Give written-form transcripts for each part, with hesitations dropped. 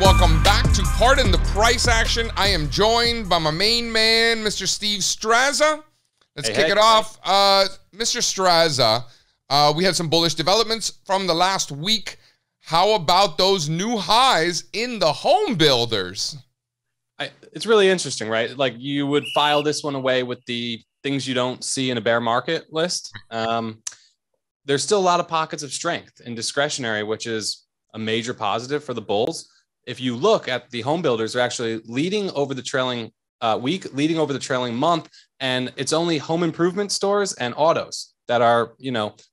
Welcome back to Pardon the Price Action. I am joined by my main man, Mr. Steve Strazza. Let's kick it off. Mr. Strazza, we had some bullish developments from the last week. How about those new highs in the home builders? It's really interesting, right? Like you would file this one away with the things you don't see in a bear market list. There's still a lot of pockets of strength in discretionary, which is a major positive for the bulls. If you look at the home builders, they're actually leading over the trailing week, leading over the trailing month, and it's only home improvement stores and autos that are,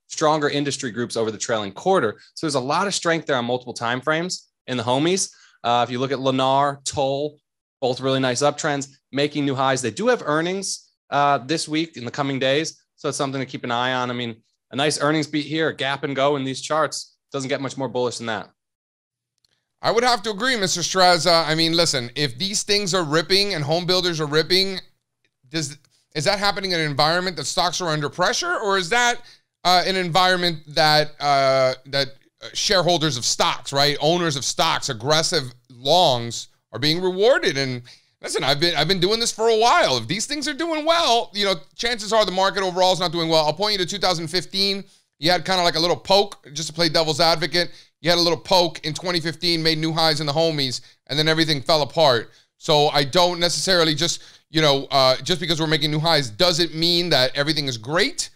stronger industry groups over the trailing quarter. So there's a lot of strength there on multiple time frames in the homies. If you look at Lennar, Toll, both really nice uptrends, making new highs. They do have earnings this week in the coming days, so it's something to keep an eye on. I mean, a nice earnings beat here, a gap and go in these charts. Doesn't get much more bullish than that. I would have to agree, Mr. Strazza. I mean, listen, if these things are ripping and home builders are ripping, is that happening in an environment that stocks are under pressure, or is that an environment that shareholders of stocks, right, owners of stocks, aggressive longs are being rewarded? And listen, I've been doing this for a while. If these things are doing well, chances are the market overall is not doing well. I'll point you to 2015. You had kind of like a little poke, just to play devil's advocate. You had a little poke in 2015, made new highs in the homies, and then everything fell apart. So I don't necessarily just because we're making new highs doesn't mean that everything is great.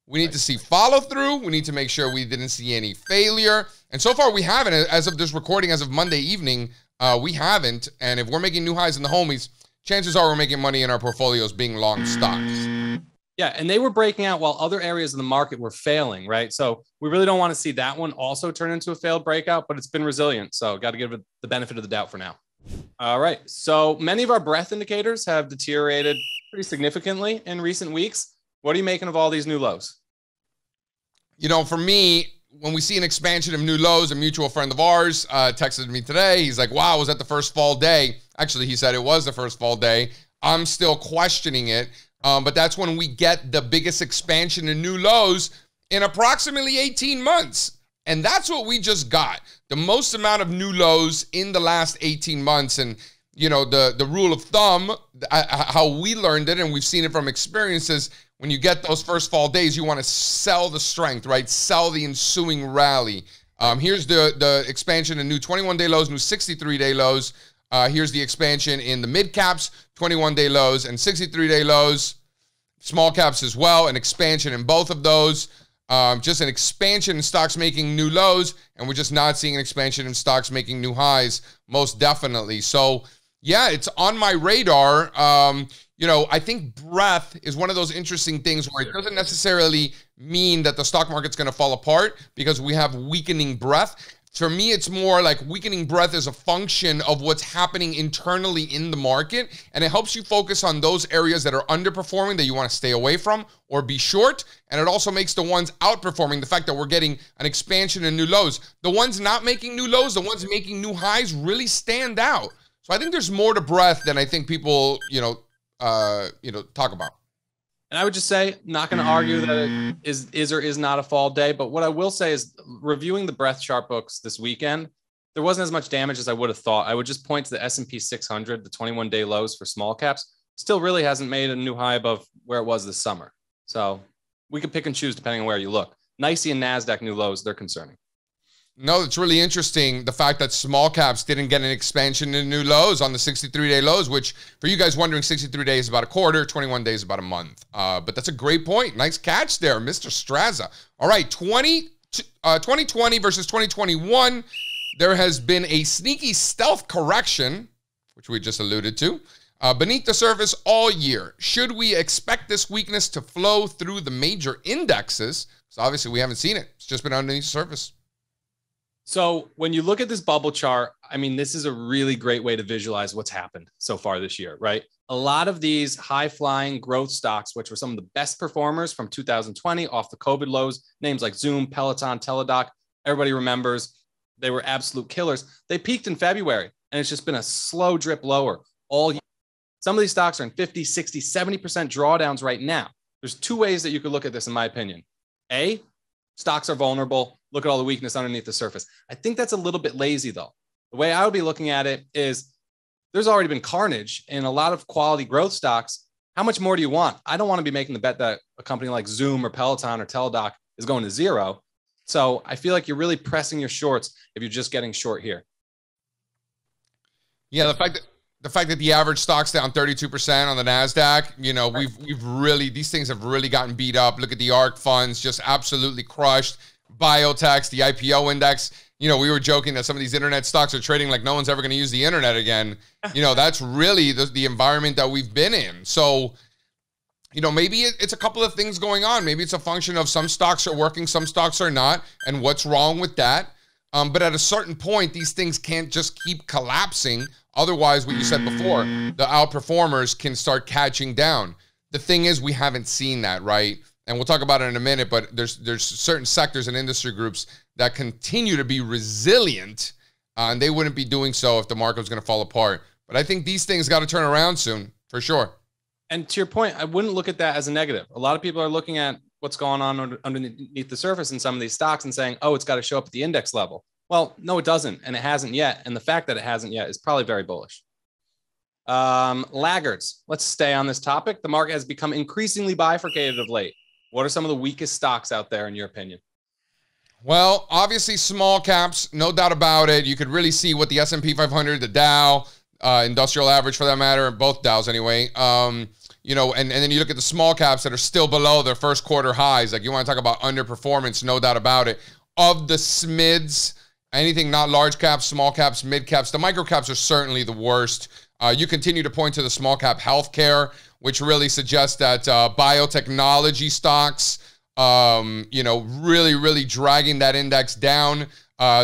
We need to see follow through. We need to make sure we didn't see any failure. And so far we haven't. As of this recording, as of Monday evening, we haven't. And if we're making new highs in the homies, chances are we're making money in our portfolios being long stocks. Yeah, and they were breaking out while other areas of the market were failing, right? So we really don't want to see that one also turn into a failed breakout, but it's been resilient. So got to give it the benefit of the doubt for now. All right. So many of our breadth indicators have deteriorated pretty significantly in recent weeks. What are you making of all these new lows? For me, when we see an expansion of new lows, a mutual friend of ours texted me today. He's like, wow, was that the first fall day? Actually, he said it was the first fall day. I'm still questioning it. But that's when we get the biggest expansion in new lows in approximately 18 months. And that's what we just got. The most amount of new lows in the last 18 months. And, the rule of thumb, how we learned it, and we've seen it from experiences, when you get those first fall days, you want to sell the strength, right? Sell the ensuing rally. Here's the expansion in new 21-day lows, new 63-day lows. Here's the expansion in the mid caps, 21-day lows and 63-day lows. Small caps as well, an expansion in both of those. Just an expansion in stocks making new lows, and we're just not seeing an expansion in stocks making new highs, most definitely. So, yeah, it's on my radar. I think breadth is one of those interesting things where it doesn't necessarily mean that the stock market's going to fall apart because we have weakening breadth. For me, it's more like weakening breadth is a function of what's happening internally in the market, and it helps you focus on those areas that are underperforming that you want to stay away from or be short, and it also makes the ones outperforming, the fact that we're getting an expansion in new lows. The ones not making new lows, the ones making new highs really stand out. So I think there's more to breadth than I think people, talk about. And I would just say, not going to argue that it is or is not a fall day. But what I will say is, reviewing the breadth chart books this weekend, there wasn't as much damage as I would have thought. I would just point to the S&P 600, the 21-day lows for small caps. Still really hasn't made a new high above where it was this summer. So we could pick and choose depending on where you look. NYSE and NASDAQ new lows, they're concerning. No, it's really interesting, the fact that small caps didn't get an expansion in new lows on the 63-day lows, which for you guys wondering, 63 days is about a quarter, 21 days about a month. But that's a great point. Nice catch there, Mr. Strazza. All right, 2020 versus 2021, there has been a sneaky stealth correction, which we just alluded to, beneath the surface all year. Should we expect this weakness to flow through the major indexes? So obviously we haven't seen it. It's just been underneath the surface. So when you look at this bubble chart, I mean, this is a really great way to visualize what's happened so far this year, right? A lot of these high-flying growth stocks, which were some of the best performers from 2020 off the COVID lows, names like Zoom, Peloton, Teladoc, everybody remembers they were absolute killers. They peaked in February, and it's just been a slow drip lower all year. Some of these stocks are in 50, 60, 70% drawdowns right now. There's two ways that you could look at this, in my opinion. A, stocks are vulnerable. Look at all the weakness underneath the surface. I think that's a little bit lazy, though. The way I would be looking at it is there's already been carnage in a lot of quality growth stocks. How much more do you want? I don't want to be making the bet that a company like Zoom or Peloton or Teladoc is going to zero. So I feel like you're really pressing your shorts if you're just getting short here. Yeah, the fact that the average stock's down 32% on the NASDAQ, you know, we've really, these things have really gotten beat up. Look at the ARK funds, just absolutely crushed. Biotechs, the IPO index. You know, we were joking that some of these internet stocks are trading like no one's ever going to use the internet again. You know, that's really the environment that we've been in. So, you know, maybe it's a couple of things going on. Maybe it's a function of some stocks are working, some stocks are not, and what's wrong with that. But at a certain point, these things can't just keep collapsing. Otherwise, what you said before, the outperformers can start catching down. The thing is, we haven't seen that, right? And we'll talk about it in a minute, but there's certain sectors and industry groups that continue to be resilient, and they wouldn't be doing so if the market was going to fall apart. But I think these things got to turn around soon, for sure. And to your point, I wouldn't look at that as a negative. A lot of people are looking at what's going on underneath the surface in some of these stocks and saying, oh, it's got to show up at the index level. Well, no, it doesn't, and it hasn't yet. And the fact that it hasn't yet is probably very bullish. Laggards. Let's stay on this topic. The market has become increasingly bifurcated of late. What are some of the weakest stocks out there, in your opinion? Well, obviously small caps, no doubt about it. You could really see what the S&P 500, the Dow, industrial average for that matter, both Dows anyway. You know, and then you look at the small caps that are still below their first quarter highs. Like, you want to talk about underperformance, no doubt about it. Of the SMIDs, anything not large caps, small caps, mid caps, the micro caps are certainly the worst. You continue to point to the small cap healthcare, which really suggests that biotechnology stocks, you know, really dragging that index down,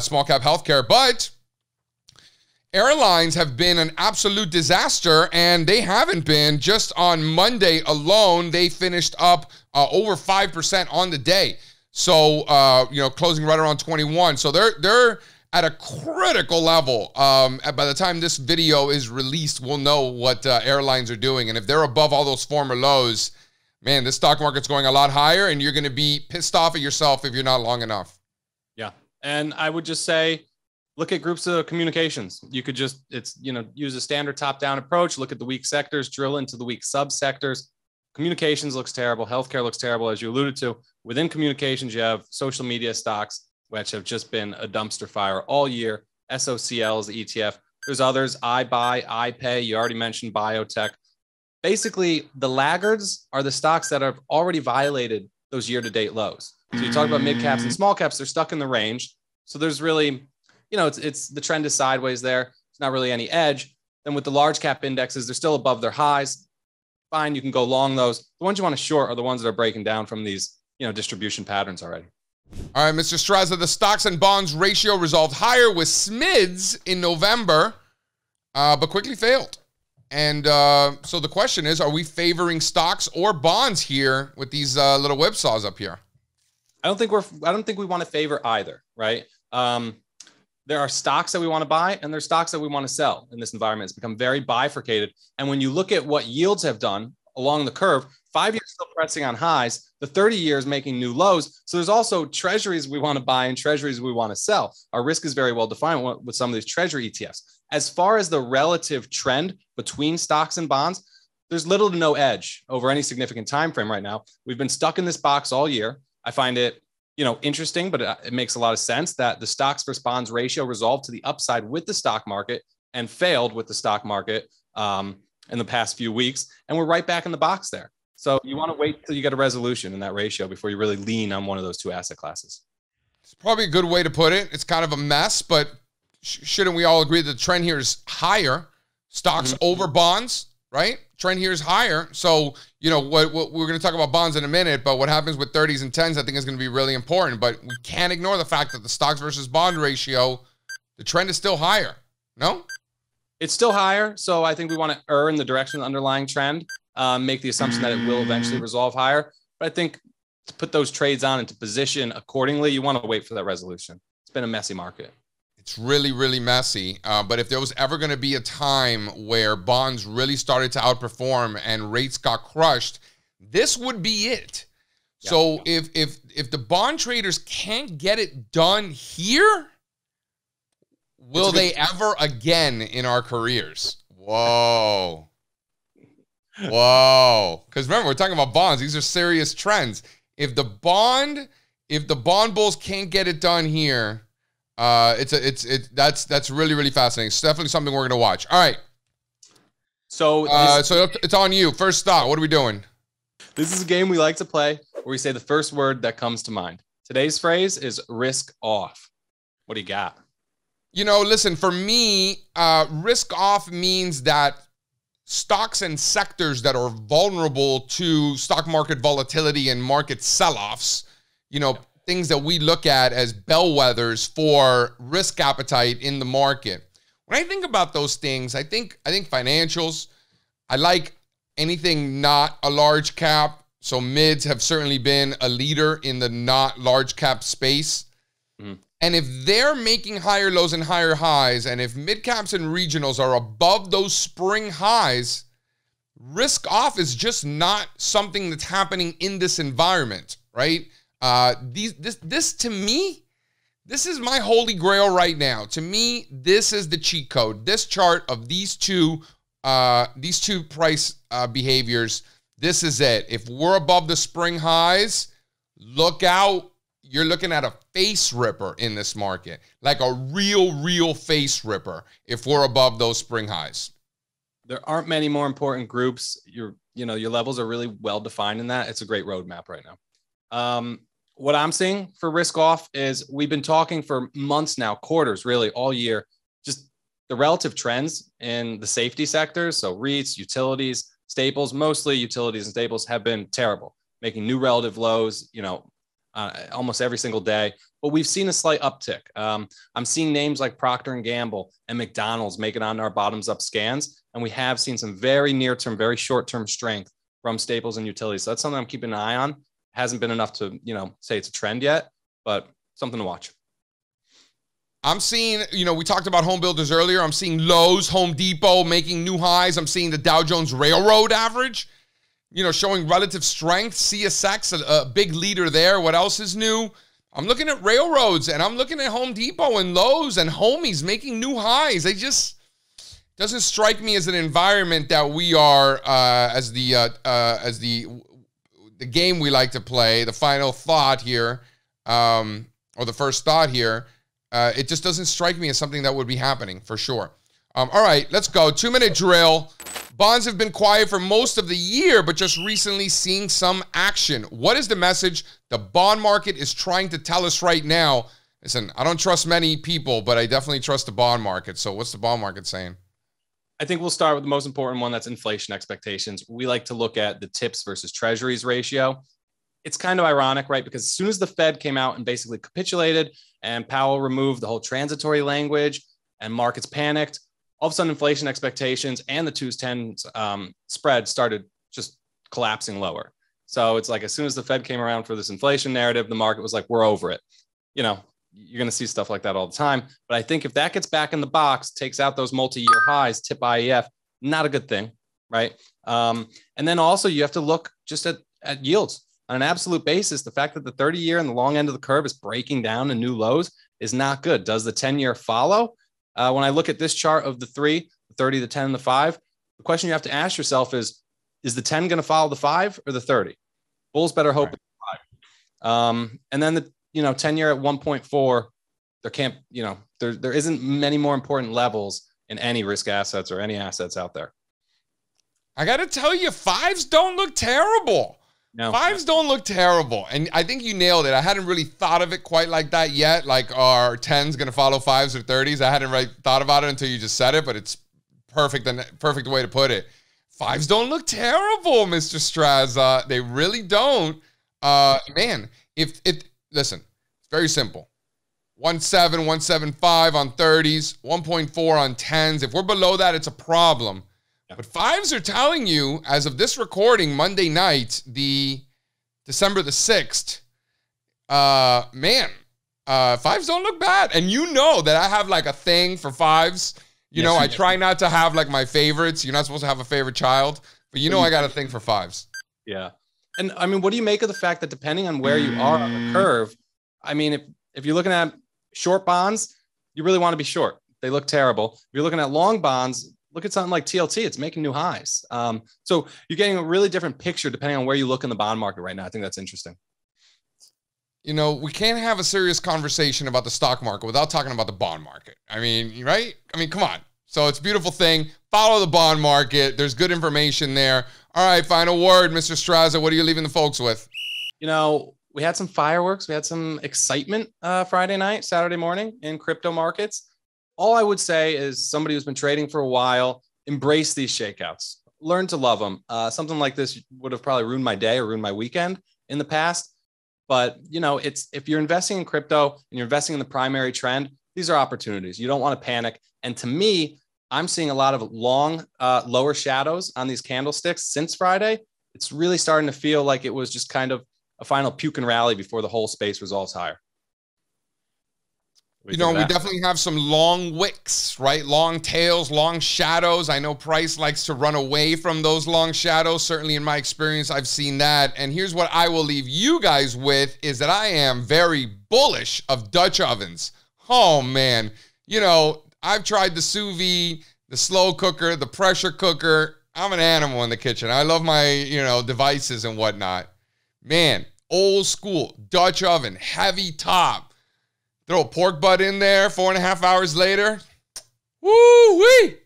small cap healthcare. But airlines have been an absolute disaster, and they haven't been. Just on Monday alone, they finished up over 5% on the day. So, you know, closing right around 21. So they're at a critical level. By the time this video is released, we'll know what airlines are doing. And if they're above all those former lows, man, this stock market's going a lot higher, and you're going to be pissed off at yourself if you're not long enough. Yeah. And I would just say, look at groups of communications. You could just, use a standard top-down approach, look at the weak sectors, drill into the weak subsectors. Communications looks terrible. Healthcare looks terrible, as you alluded to. Within communications, you have social media stocks, which have just been a dumpster fire all year. SOCL is the ETF. There's others, iBuy, iPay. You already mentioned biotech. Basically, the laggards are the stocks that have already violated those year-to-date lows. So you talk about mid caps and small caps, they're stuck in the range. So there's really, it's the trend is sideways there. It's not really any edge. Then with the large cap indexes, they're still above their highs. Fine, you can go long those. The ones you want to short are the ones that are breaking down from these, distribution patterns already. All right, Mr. Strazza, the stocks and bonds ratio resolved higher with SMIDs in November, but quickly failed. And so the question is, are we favoring stocks or bonds here with these little whipsaws up here? I don't think we want to favor either, right? There are stocks that we want to buy and there's stocks that we want to sell in this environment. It's become very bifurcated. And when you look at what yields have done along the curve, 5 years still pressing on highs, the 30 years making new lows. So there's also treasuries we want to buy and treasuries we want to sell. Our risk is very well defined with some of these treasury ETFs. As far as the relative trend between stocks and bonds, there's little to no edge over any significant time frame right now. We've been stuck in this box all year. I find it, interesting, but it makes a lot of sense that the stocks versus bonds ratio resolved to the upside with the stock market and failed with the stock market in the past few weeks. And we're right back in the box there. So you want to wait till you get a resolution in that ratio before you really lean on one of those two asset classes. It's probably a good way to put it. It's kind of a mess, but shouldn't we all agree that the trend here is higher? Stocks over bonds, right? Trend here is higher. So, what we're going to talk about bonds in a minute, but what happens with 30s and 10s, I think is going to be really important. But we can't ignore the fact that the stocks versus bond ratio, the trend is still higher. No? It's still higher. So I think we want to err in the direction of the underlying trend, make the assumption that it will eventually resolve higher. But I think to put those trades on and to position accordingly, you want to wait for that resolution. It's been a messy market. It's really, really messy. But if there was ever going to be a time where bonds really started to outperform and rates got crushed, this would be it. Yeah. So if the bond traders can't get it done here, Will they ever again in our careers? Whoa. Whoa. Because remember, we're talking about bonds. These are serious trends. If the bond bulls can't get it done here, that's really, really fascinating. It's definitely something we're gonna watch. All right. So it's on you. First thought. What are we doing? This is a game we like to play where we say the first word that comes to mind. Today's phrase is risk off. What do you got? You know, listen, for me, risk off means that stocks and sectors that are vulnerable to stock market volatility and market sell-offs, you know, things that we look at as bellwethers for risk appetite in the market. When I think about those things, I think financials. I like anything not a large cap. So mids have certainly been a leader in the not large cap space. Mm-hmm. And if they're making higher lows and higher highs, and if mid caps and regionals are above those spring highs, risk off is just not something that's happening in this environment, right? This to me, this is my holy grail right now. To me, this is the cheat code. This chart of these two price behaviors, this is it. If we're above the spring highs, look out. You're looking at a face ripper in this market, like a real face ripper if we're above those spring highs. There aren't many more important groups. Your levels are really well defined in that. It's a great roadmap right now. What I'm seeing for risk off is we've been talking for months now, quarters, really all year, just the relative trends in the safety sectors. So REITs, utilities, staples, mostly utilities and staples have been terrible, making new relative lows, almost every single day. But we've seen a slight uptick. I'm seeing names like Procter & Gamble and McDonald's make it on our bottoms up scans. And we have seen some very near-term, very short-term strength from staples and utilities. So that's something I'm keeping an eye on. Hasn't been enough to, say it's a trend yet, but something to watch. I'm seeing, we talked about home builders earlier. I'm seeing Lowe's, Home Depot making new highs. I'm seeing the Dow Jones Railroad average, showing relative strength. CSX, a big leader there. What else is new? I'm looking at railroads, and I'm looking at Home Depot and Lowe's and Homies making new highs. They just doesn't strike me as an environment that we are as the game we like to play. The final thought here, or the first thought here. It just doesn't strike me as something that would be happening for sure. All right, let's go. 2-minute drill. Bonds have been quiet for most of the year, but just recently seeing some action. What is the message the bond market is trying to tell us right now? Listen, I don't trust many people, but I definitely trust the bond market. So what's the bond market saying? I think we'll start with the most important one. That's inflation expectations. We like to look at the tips versus treasuries ratio. It's kind of ironic, right? Because as soon as the Fed came out and basically capitulated and Powell removed the whole transitory language and markets panicked, all of a sudden inflation expectations and the 2s10 spread started just collapsing lower. So it's like as soon as the Fed came around for this inflation narrative, the market was like, we're over it. You're going to see stuff like that all the time. But I think if that gets back in the box, takes out those multi-year highs, tip IEF, not a good thing, right? And then also you have to look just at yields. On an absolute basis, the fact that the 30-year and the long end of the curve is breaking down to new lows is not good. Does the 10-year follow? When I look at this chart of the 3, the 30, the 10, and the 5, the question you have to ask yourself is the 10 going to follow the 5 or the 30? Bulls better hope it's 5. And then the 10-year at 1.4, there isn't many more important levels in any risk assets or any assets out there. I got to tell you, 5s don't look terrible. No. 5s don't look terrible. And I think you nailed it. I hadn't really thought of it quite like that yet. Like, are 10s going to follow 5s or 30s? I hadn't really thought about it until you just said it, but it's perfect way to put it. 5s don't look terrible, Mr. Strazza. They really don't. Man, listen, it's very simple. 1.7, 1.75 on 30s, 1.4 on 10s. If we're below that, it's a problem. But 5s are telling you, as of this recording, Monday night, the December the 6th, 5s don't look bad. And you know that I have like a thing for 5s. I try not to have like my favorites. You're not supposed to have a favorite child, but I got a thing for 5s. Yeah. And I mean, what do you make of the fact that depending on where you are on the curve, I mean, if you're looking at short bonds, you really want to be short. they look terrible. If you're looking at long bonds, look at something like TLT. It's making new highs. So you're getting a really different picture depending on where you look in the bond market right now. I think that's interesting. You know, we can't have a serious conversation about the stock market without talking about the bond market. I mean, right? I mean, come on. So it's a beautiful thing. Follow the bond market. There's good information there. All right, final word, Mr. Strazza. What are you leaving the folks with? You know, we had some fireworks. We had some excitement Friday night, Saturday morning in crypto markets. All I would say is somebody who's been trading for a while, embrace these shakeouts. Learn to love them. Something like this would have probably ruined my day or ruined my weekend in the past. But, you know, if you're investing in crypto and you're investing in the primary trend, these are opportunities. You don't want to panic. And to me, I'm seeing a lot of long, lower shadows on these candlesticks since Friday. It's really starting to feel like it was just kind of a final puke and rally before the whole space resolves higher. You know, we definitely have some long wicks, right? Long tails, long shadows. I know Price likes to run away from those long shadows. Certainly in my experience, I've seen that. And here's what I will leave you guys with is that I am very bullish of Dutch ovens. Oh, man. You know, I've tried the sous vide, the slow cooker, the pressure cooker. I'm an animal in the kitchen. I love my, you know, devices and whatnot. Man, old school Dutch oven, heavy top. Throw a pork butt in there 4.5 hours later. Woo-wee!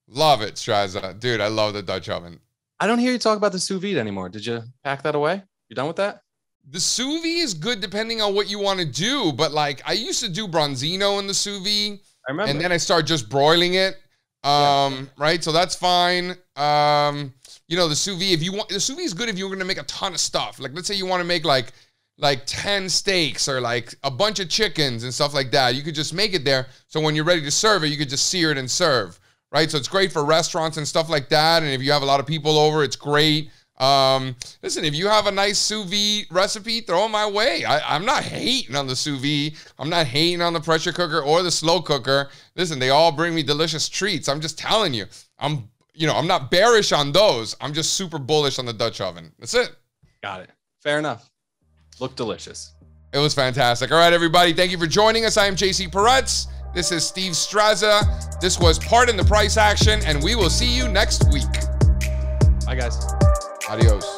Love it, Strazza. Dude, I love the Dutch oven. I don't hear you talk about the sous vide anymore. Did you pack that away? You done with that? The sous vide is good depending on what you want to do. But, like, I used to do bronzino in the sous vide. I remember. And then I started just broiling it. Right? So that's fine. You know, the sous vide, the sous vide is good if you're going to make a ton of stuff. Like, let's say you want to make, like 10 steaks or like a bunch of chickens and stuff like that. You could just make it there. So when you're ready to serve it, you could just sear it and serve, right? So it's great for restaurants and stuff like that. And if you have a lot of people over, it's great. Listen, if you have a nice sous vide recipe, throw it my way. I'm not hating on the sous vide. I'm not hating on the pressure cooker or the slow cooker. Listen, they all bring me delicious treats. I'm just telling you, I'm not bearish on those. I'm just super bullish on the Dutch oven. That's it. Got it. Fair enough. Look delicious. It was fantastic. All right, everybody. Thank you for joining us. I am JC Parets. This is Steve Strazza. This was Part in the Price Action, and we will see you next week. Bye, guys. Adios.